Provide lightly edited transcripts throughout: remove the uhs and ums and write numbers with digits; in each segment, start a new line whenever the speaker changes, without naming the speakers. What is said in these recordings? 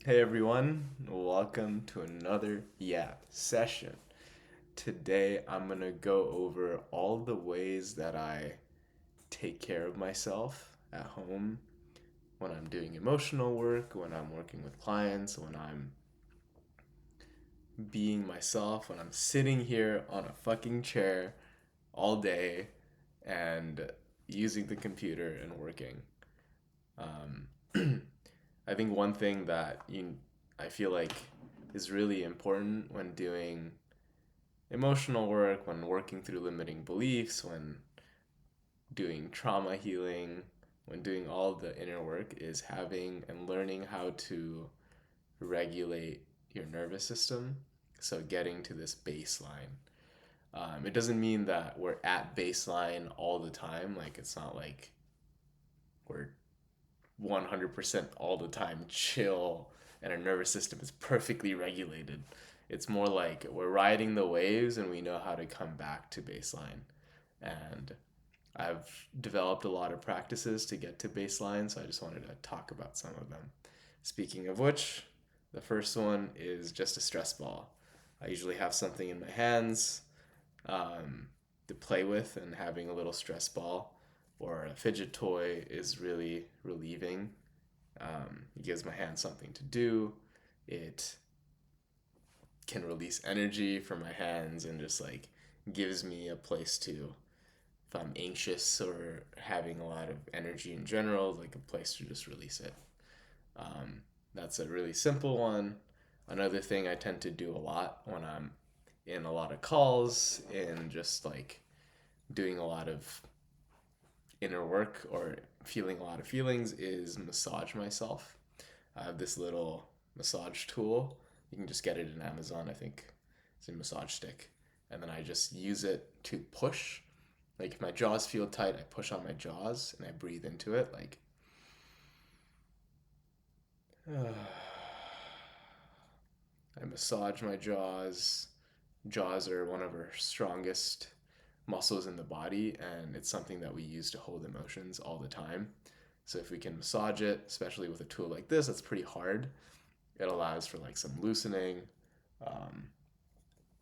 Hey everyone, welcome to another Yap session. Today I'm gonna go over all the ways that I take care of myself at home when I'm doing emotional work, when I'm working with clients, when I'm being myself, when I'm sitting here on a fucking chair all day and using the computer and working. I think one thing that I feel like is really important when doing emotional work, when working through limiting beliefs, when doing trauma healing, when doing all the inner work is having and learning how to regulate your nervous system. So getting to this baseline. It doesn't mean that we're at baseline all the time. Like it's not like we're 100% all the time chill and our nervous system is perfectly regulated. It's more like we're riding the waves and we know how to come back to baseline. And I've developed a lot of practices to get to baseline, so I just wanted to talk about some of them. Speaking of which, the first one is just a stress ball. I usually have something in my hands um, to play with, and having a little stress ball or a fidget toy is really relieving. It gives my hands something to do. It can release energy from my hands and just like gives me a place to, if I'm anxious or having a lot of energy in general, like a place to just release it. Um, that's a really simple one. Another thing I tend to do a lot when I'm in a lot of calls and just like doing a lot of inner work or feeling a lot of feelings is massage myself. I have this little massage tool. You can just get it in Amazon, I think. It's a massage stick. And then I just use it to push. Like if my jaws feel tight, I push on my jaws and I breathe into it. Like, I massage my jaws. Jaws are one of our strongest muscles in the body, and it's something that we use to hold emotions all the time. So if we can massage it, especially with a tool like this, that's pretty hard. It allows for like some loosening. Um,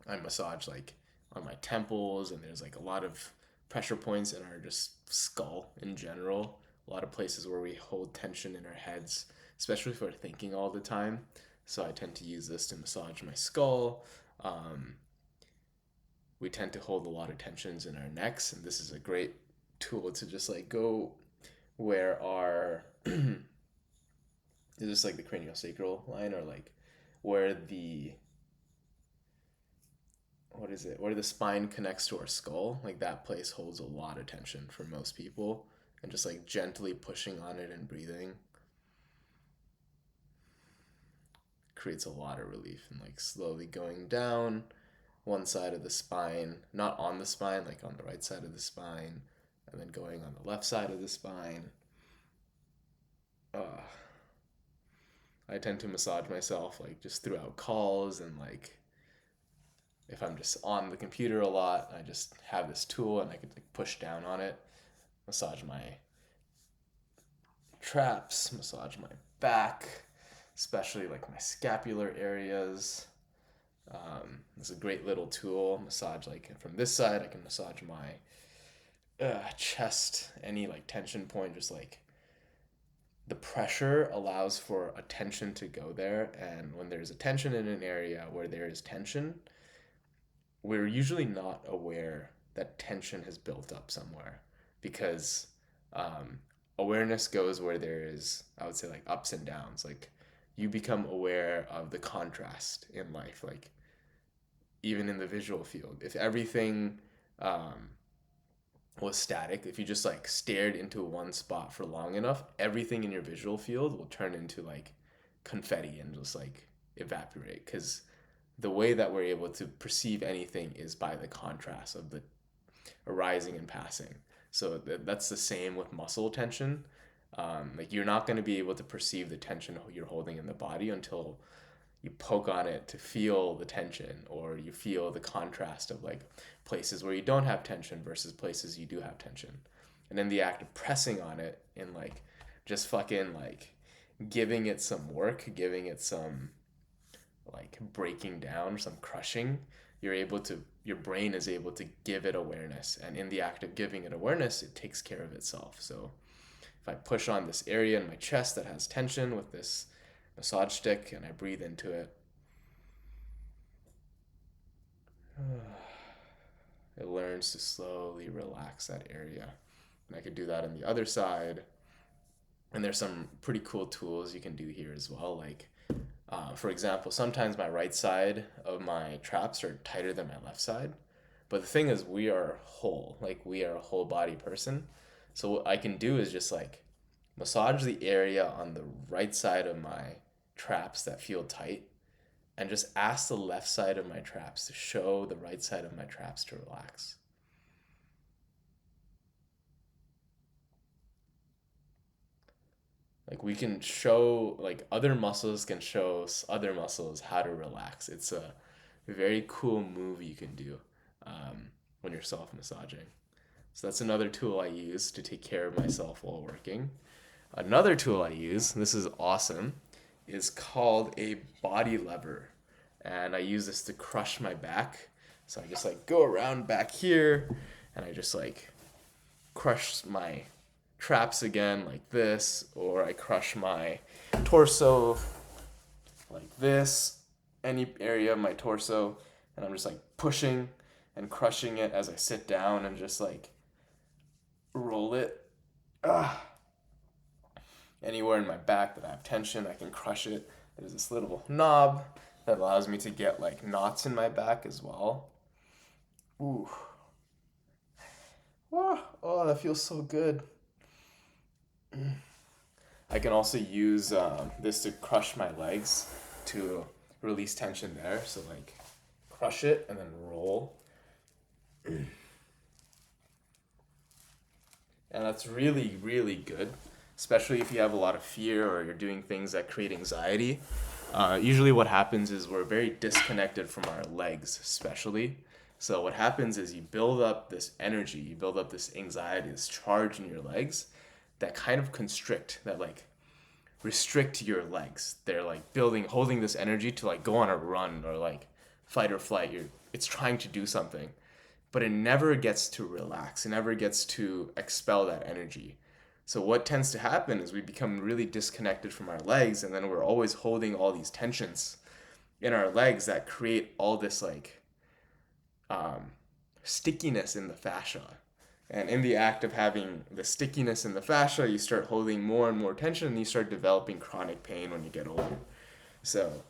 I massage like on my temples, and there's like a lot of pressure points in our just skull in general. A lot of places where we hold tension in our heads, especially if we're thinking all the time. So I tend to use this to massage my skull. Um, we tend to hold a lot of tensions in our necks, and this is a great tool to just like go where our is this like the craniosacral line or like where the what is it where the spine connects to our skull, like that place holds a lot of tension for most people, and just like gently pushing on it and breathing creates a lot of relief, and like slowly going down one side of the spine, not on the spine, like on the right side of the spine, and then going on the left side of the spine. uh, I tend to massage myself like just throughout calls, and like if I'm just on the computer a lot, I just have this tool and I can like push down on it, massage my traps, massage my back, especially like my scapular areas. It's a great little tool. Massage like from this side, I can massage my chest, any like tension point, just like the pressure allows for a tension to go there. And when there's a tension in an area where there is tension, we're usually not aware that tension has built up somewhere, because um, awareness goes where there is, I would say, like ups and downs. Like you become aware of the contrast in life, like even in the visual field. If everything um, was static, if you just like stared into one spot for long enough, everything in your visual field will turn into like confetti and just like evaporate, because the way that we're able to perceive anything is by the contrast of the arising and passing. So that's the same with muscle tension. Like you're not going to be able to perceive the tension you're holding in the body until you poke on it to feel the tension, or you feel the contrast of like places where you don't have tension versus places you do have tension. And then the act of pressing on it and like just fucking like giving it some work, giving it some like breaking down, some crushing, your brain is able to give it awareness. And in the act of giving it awareness, it takes care of itself. So if I push on this area in my chest that has tension with this massage stick and I breathe into it, it learns to slowly relax that area. And I could do that on the other side. And there's some pretty cool tools you can do here as well. Like, for example, sometimes my right side of my traps are tighter than my left side. But the thing is, we are whole. Like, we are a whole body person. So what I can do is just like massage the area on the right side of my traps that feel tight and just ask the left side of my traps to show the right side of my traps to relax. Like we can show, like other muscles can show other muscles how to relax. It's a very cool move you can do when you're self massaging. So that's another tool I use to take care of myself while working. Another tool I use, this is awesome, is called a body lever. And I use this to crush my back. So I just like go around back here and I just like crush my traps again like this, or I crush my torso like this, any area of my torso, and I'm just like pushing and crushing it as I sit down and just like roll it. Anywhere in my back that I have tension, I can crush it. There's this little knob that allows me to get like knots in my back as well. Ooh. Oh, that feels so good. I can also use this to crush my legs to release tension there. So like crush it and then roll. And that's really, really good, especially if you have a lot of fear or you're doing things that create anxiety. Usually what happens is we're very disconnected from our legs, especially. So what happens is you build up this energy, you build up this anxiety, this charge in your legs that kind of constrict, that like restrict your legs. They're like holding this energy to like go on a run or like fight or flight. It's trying to do something, but it never gets to relax. It never gets to expel that energy. So what tends to happen is we become really disconnected from our legs, and then we're always holding all these tensions in our legs that create all this like stickiness in the fascia. And in the act of having the stickiness in the fascia, you start holding more and more tension and you start developing chronic pain when you get older. So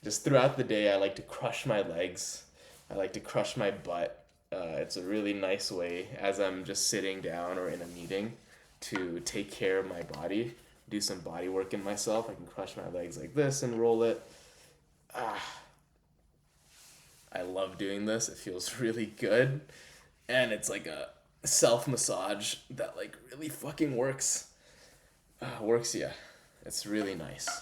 just throughout the day, I like to crush my legs. I like to crush my butt. It's a really nice way as I'm just sitting down or in a meeting to take care of my body, do some body work in myself. I can crush my legs like this and roll it. I love doing this. It feels really good. And it's like a self massage that like really fucking works. Yeah. It's really nice.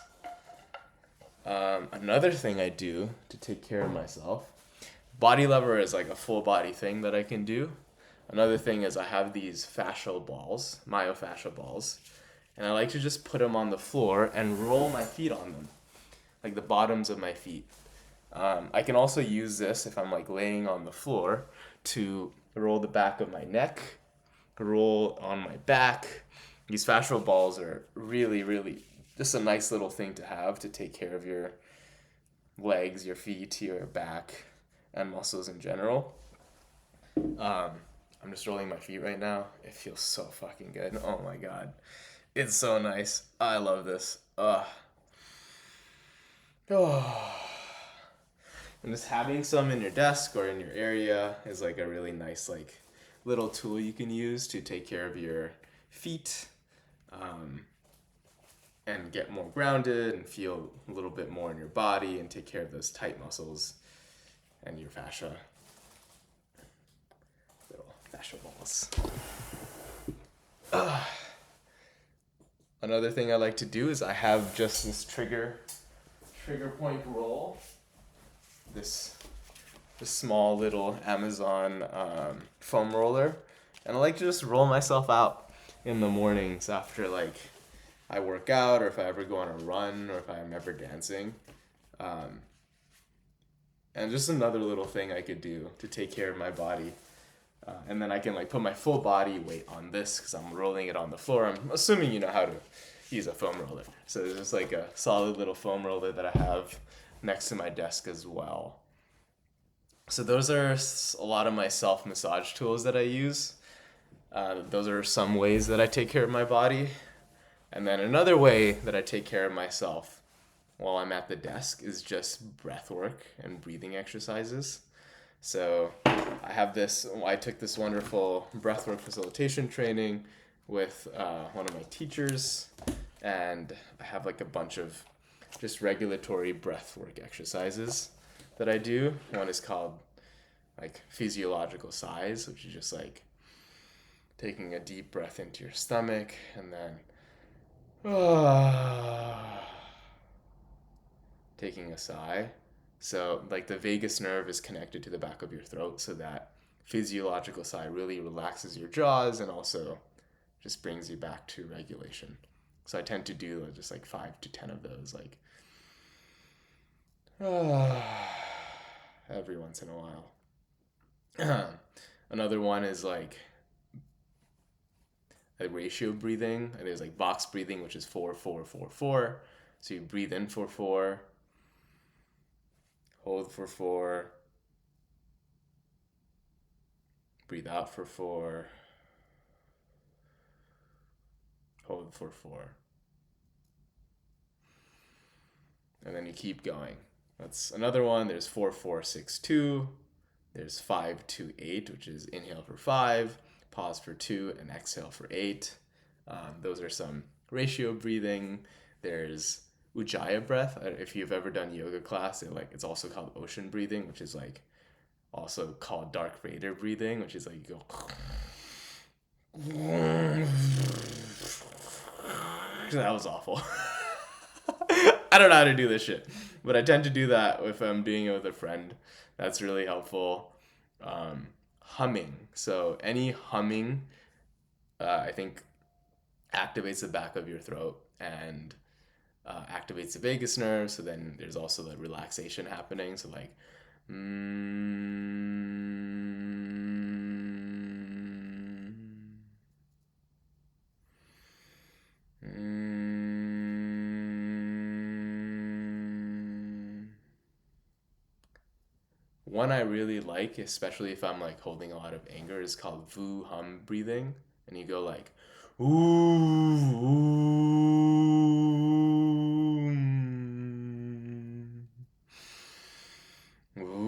Another thing I do to take care of myself, body lever is like a full body thing that I can do. Another thing is I have these fascial balls, myofascial balls, and I like to just put them on the floor and roll my feet on them, like the bottoms of my feet. I can also use this if I'm like laying on the floor to roll the back of my neck, roll on my back. These fascial balls are really, really just a nice little thing to have to take care of your legs, your feet, your back, and muscles in general. I'm just rolling my feet right now. It feels so fucking good. Oh my god. It's so nice. I love this. Oh. And just having some in your desk or in your area is like a really nice like little tool you can use to take care of your feet, and get more grounded and feel a little bit more in your body and take care of those tight muscles and your fascia. Little fascia balls. Another thing I like to do is I have just this trigger point roll. This small little Amazon foam roller, and I like to just roll myself out in the mornings after I work out or if I ever go on a run or if I'm ever dancing. Um, and just another little thing I could do to take care of my body. And then I can like put my full body weight on this because I'm rolling it on the floor. I'm assuming you know how to use a foam roller. So there's just like a solid little foam roller that I have next to my desk as well. So those are a lot of my self massage tools that I use. Those are some ways that I take care of my body. And then another way that I take care of myself while I'm at the desk is just breath work and breathing exercises. So I took this wonderful breathwork facilitation training with one of my teachers, and I have like a bunch of just regulatory breathwork exercises that I do. One is called like physiological sighs, which is just like taking a deep breath into your stomach and then taking a sigh. So, like the vagus nerve is connected to the back of your throat, so that physiological sigh really relaxes your jaws and also just brings you back to regulation. So, I tend to do just like 5 to 10 of those, like every once in a while. Another one is like a ratio breathing. And there's like box breathing, which is 4-4-4-4. So, you breathe in for 4, hold for 4, breathe out for 4, hold for 4. And then you keep going. That's another one. There's 4-4-6-2. There's 5-2-8, which is inhale for 5, pause for 2, and exhale for 8. Those are some ratio breathing. There's Ujjayi breath. If you've ever done yoga class, it's also called ocean breathing, which is like also called Darth Vader breathing, which is like you go. That was awful. I don't know how to do this shit, but I tend to do that if I'm doing it with a friend. That's really helpful. Humming. So any humming, I think, activates the back of your throat and activates the vagus nerve. So then there's also the relaxation happening. So like, One I really like, especially if I'm like holding a lot of anger, is called Vu Hum breathing. And you go like, ooh, ooh,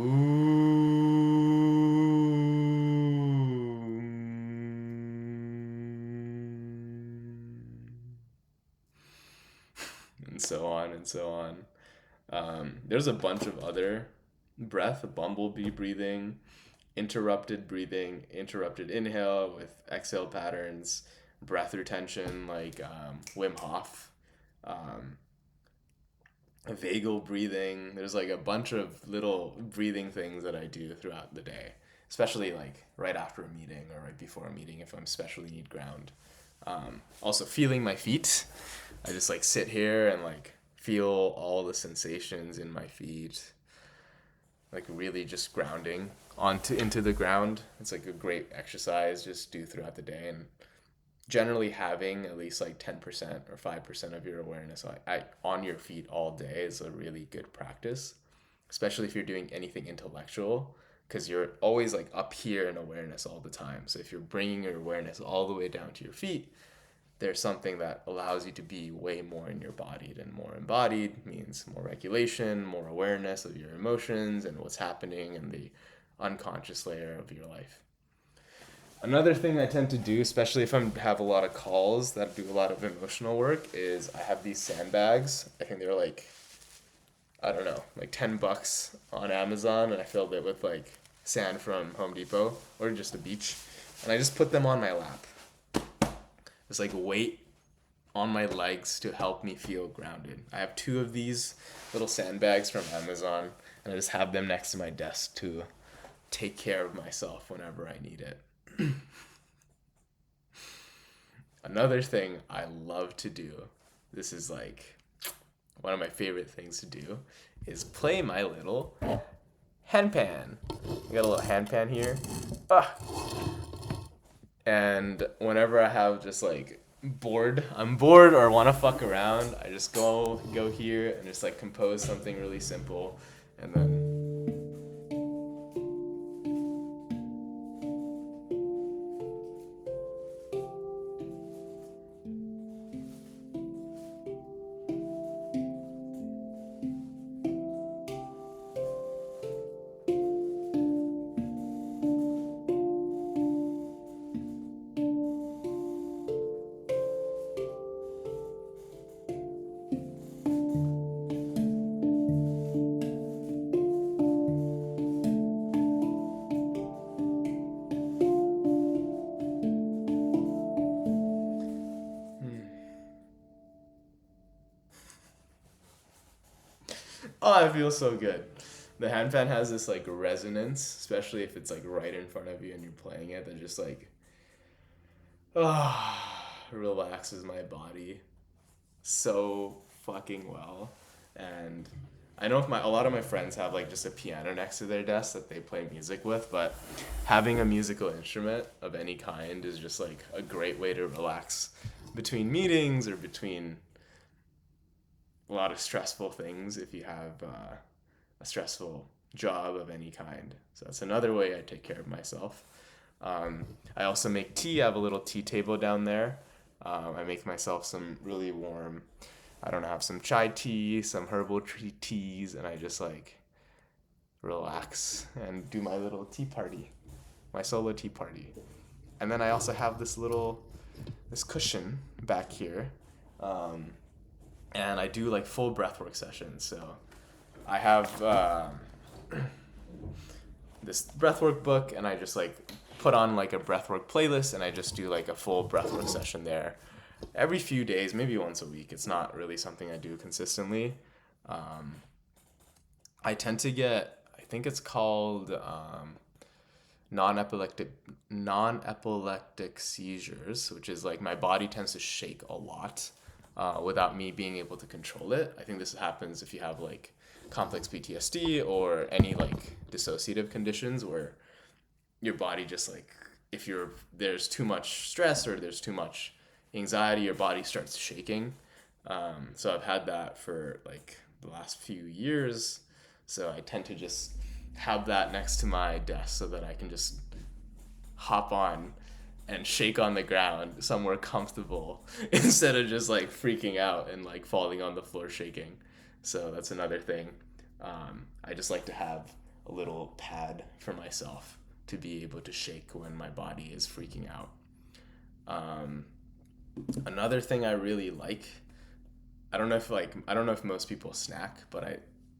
and so on and so on. There's a bunch of other breath, bumblebee breathing, interrupted inhale with exhale patterns, breath retention like Wim Hof, vagal breathing. There's like a bunch of little breathing things that I do throughout the day, especially like right after a meeting or right before a meeting if I'm especially need ground. Also feeling my feet. I just like sit here and like feel all the sensations in my feet, like really just grounding into the ground. It's like a great exercise just do throughout the day, and generally having at least like 10% or 5% of your awareness on your feet all day is a really good practice, especially if you're doing anything intellectual, because you're always like up here in awareness all the time. So if you're bringing your awareness all the way down to your feet, there's something that allows you to be way more in your body. And more embodied means more regulation, more awareness of your emotions and what's happening in the unconscious layer of your life. Another thing I tend to do, especially if I have a lot of calls that do a lot of emotional work, is I have these sandbags. I think they're like, I don't know, like $10 on Amazon, and I filled it with like sand from Home Depot or just a beach, and I just put them on my lap. It's like weight on my legs to help me feel grounded. I have 2 of these little sandbags from Amazon, and I just have them next to my desk to take care of myself whenever I need it. Another thing I love to do this is like one of my favorite things to do, is play my little handpan. I got a little handpan here. Ah. And whenever I have just like I'm bored or want to fuck around, I just go here and just like compose something really simple, and then oh, it feels so good. The handpan has this like resonance, especially if it's like right in front of you and you're playing it, that just like relaxes my body so fucking well. And I know if a lot of my friends have like just a piano next to their desk that they play music with, but having a musical instrument of any kind is just like a great way to relax between meetings or between a lot of stressful things if you have a stressful job of any kind. So that's another way I take care of myself. I also make tea. I have a little tea table down there. I make myself some really warm, I don't know, have some chai tea, some herbal teas, and I just like relax and do my little tea party, my solo tea party. And then I also have this cushion back here. And I do like full breathwork sessions. So I have this breathwork book, and I just like put on like a breathwork playlist, and I just do like a full breathwork session there every few days, maybe once a week. It's not really something I do consistently. I tend to get, I think it's called non-epileptic non-epileptic seizures, which is like my body tends to shake a lot without me being able to control it. I think this happens if you have like complex PTSD or any like dissociative conditions where your body just like, if there's too much stress or there's too much anxiety, your body starts shaking. So I've had that for like the last few years. So I tend to just have that next to my desk so that I can just hop on and shake on the ground somewhere comfortable instead of just like freaking out and like falling on the floor shaking. So that's another thing. I just like to have a little pad for myself to be able to shake when my body is freaking out. Another thing I really like, I don't know if most people snack, but I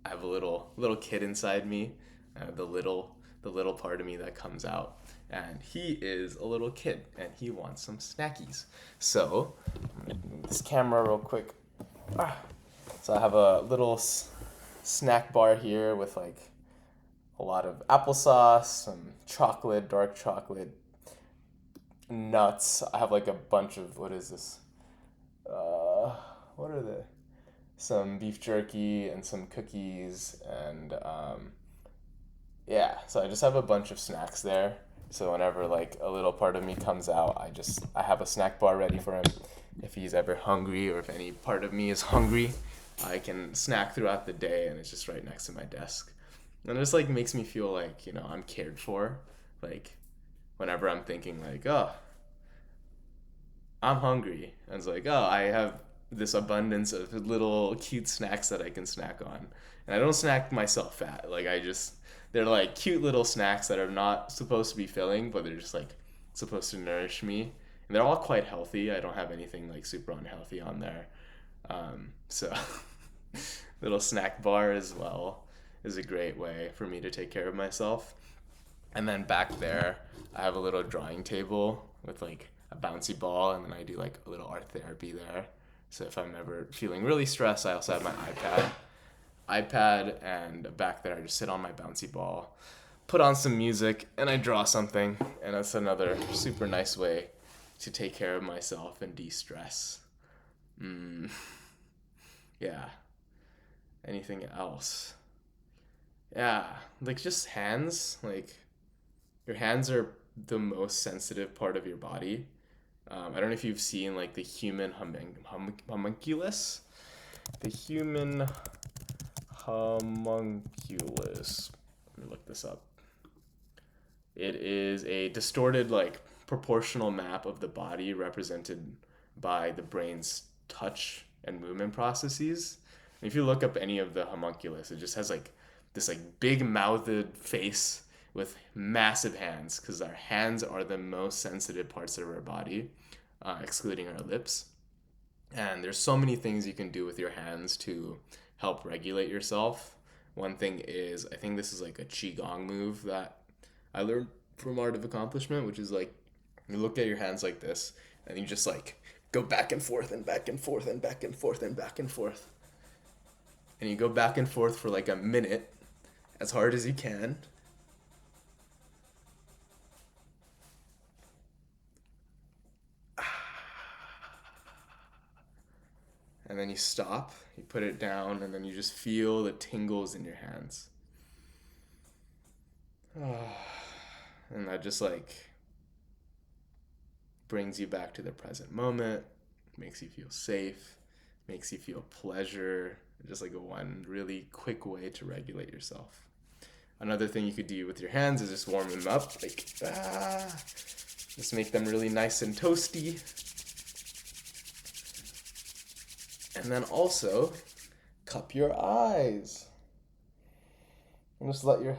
have a little kid inside me, the little part of me that comes out, and he is a little kid and he wants some snackies. So I'm gonna move this camera real quick. So I have a little snack bar here with like a lot of applesauce, some chocolate, dark chocolate, nuts. I have like a bunch of, what is this? What are they? Some beef jerky and some cookies, and yeah, so I just have a bunch of snacks there. So whenever like a little part of me comes out, I have a snack bar ready for him. If he's ever hungry or if any part of me is hungry, I can snack throughout the day, and it's just right next to my desk. And it just like makes me feel like, I'm cared for. Like whenever I'm thinking like, oh, I'm hungry. And it's like, oh, I have this abundance of little cute snacks that I can snack on. And I don't snack myself fat. Like they're like cute little snacks that are not supposed to be filling, but they're just like supposed to nourish me. And they're all quite healthy. I don't have anything like super unhealthy on there. So little snack bar as well is a great way for me to take care of myself. And then back there, I have a little drawing table with like a bouncy ball, and then I do like a little art therapy there. So if I'm ever feeling really stressed, I also have my iPad, and back there I just sit on my bouncy ball, put on some music, and I draw something. And that's another super nice way to take care of myself and de-stress. Yeah. Anything else? Yeah, like just hands. Like your hands are the most sensitive part of your body. I don't know if you've seen like the human homunculus. The human homunculus. Let me look this up. It is a distorted, like, proportional map of the body represented by the brain's touch and movement processes. And if you look up any of the homunculus, it just has like this like big mouthed face with massive hands because our hands are the most sensitive parts of our body, excluding our lips. And there's so many things you can do with your hands to help regulate yourself. One thing is, I think this is like a qigong move that I learned from Art of Accomplishment, which is like you look at your hands like this, and you just like go back and forth and back and forth and back and forth and back and forth, and you go back and forth for like a minute, as hard as you can, and then you stop, you put it down, and then you just feel the tingles in your hands. And that just like brings you back to the present moment, makes you feel safe, makes you feel pleasure. Just like a one really quick way to regulate yourself. Another thing you could do with your hands is just warm them up, like just make them really nice and toasty. And then also cup your eyes. And just let your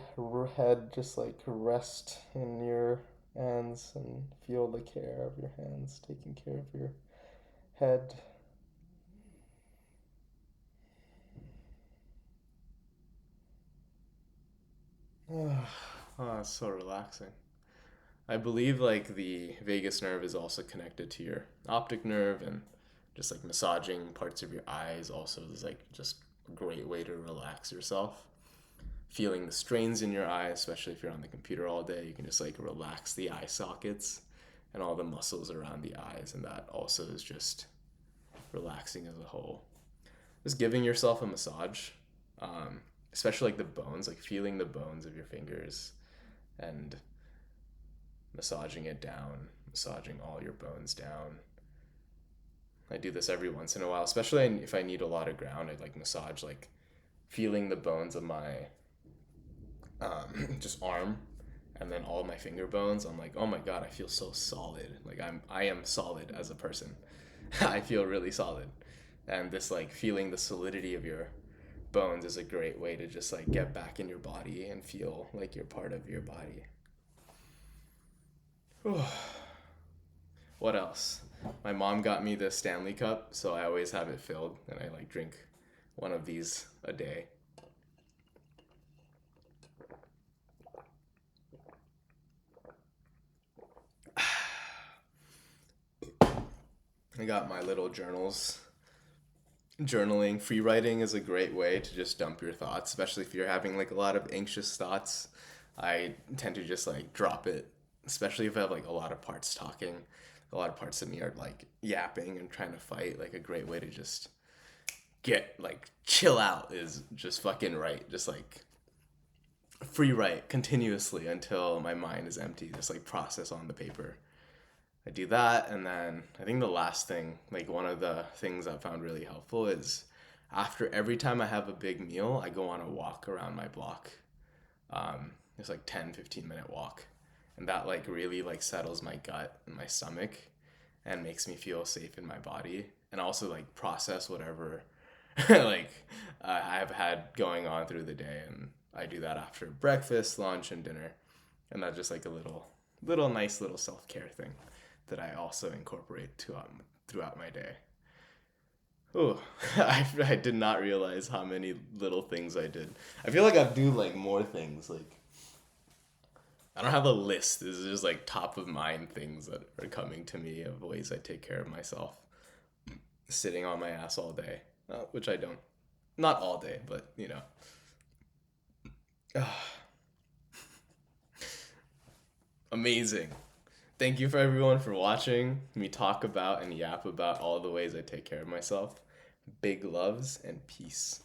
head just like rest in your hands and feel the care of your hands taking care of your head. Oh, it's so relaxing. I believe like the vagus nerve is also connected to your optic nerve, and just like massaging parts of your eyes also is like just a great way to relax yourself. Feeling the strains in your eye, especially if you're on the computer all day, you can just like relax the eye sockets and all the muscles around the eyes, and that also is just relaxing as a whole. Just giving yourself a massage, especially like the bones, like feeling the bones of your fingers and massaging it down, massaging all your bones down. I do this every once in a while, especially if I need a lot of ground. I like massage, like feeling the bones of my just arm, and then all my finger bones. I'm like, oh my god, I feel so solid. Like I am solid as a person. I feel really solid, and this like feeling the solidity of your bones is a great way to just like get back in your body and feel like you're part of your body. What else? My mom got me the Stanley Cup, so I always have it filled, and I like drink one of these a day. I got my little journals. Journaling, free writing is a great way to just dump your thoughts, especially if you're having like a lot of anxious thoughts. I tend to just like drop it, especially if I have like a lot of parts talking. A lot of parts of me are like yapping and trying to fight. Like a great way to just get like chill out is just fucking write. Just like free write continuously until my mind is empty. Just like process on the paper. I do that, and then I think the last thing, like one of the things I found really helpful is after every time I have a big meal, I go on a walk around my block. It's like 10-15 minute walk, and that like really like settles my gut and my stomach and makes me feel safe in my body, and also like process whatever like I have had going on through the day. And I do that after breakfast, lunch, and dinner, and that's just like a little nice little self-care thing that I also incorporate throughout my day. Oh, I did not realize how many little things I did. I feel like I do like more things. Like I don't have a list. This is just like top of mind things that are coming to me of ways I take care of myself. Sitting on my ass all day, which I don't. Not all day, but you know. Amazing. Thank you for everyone for watching me talk about and yap about all the ways I take care of myself. big loves, and peace.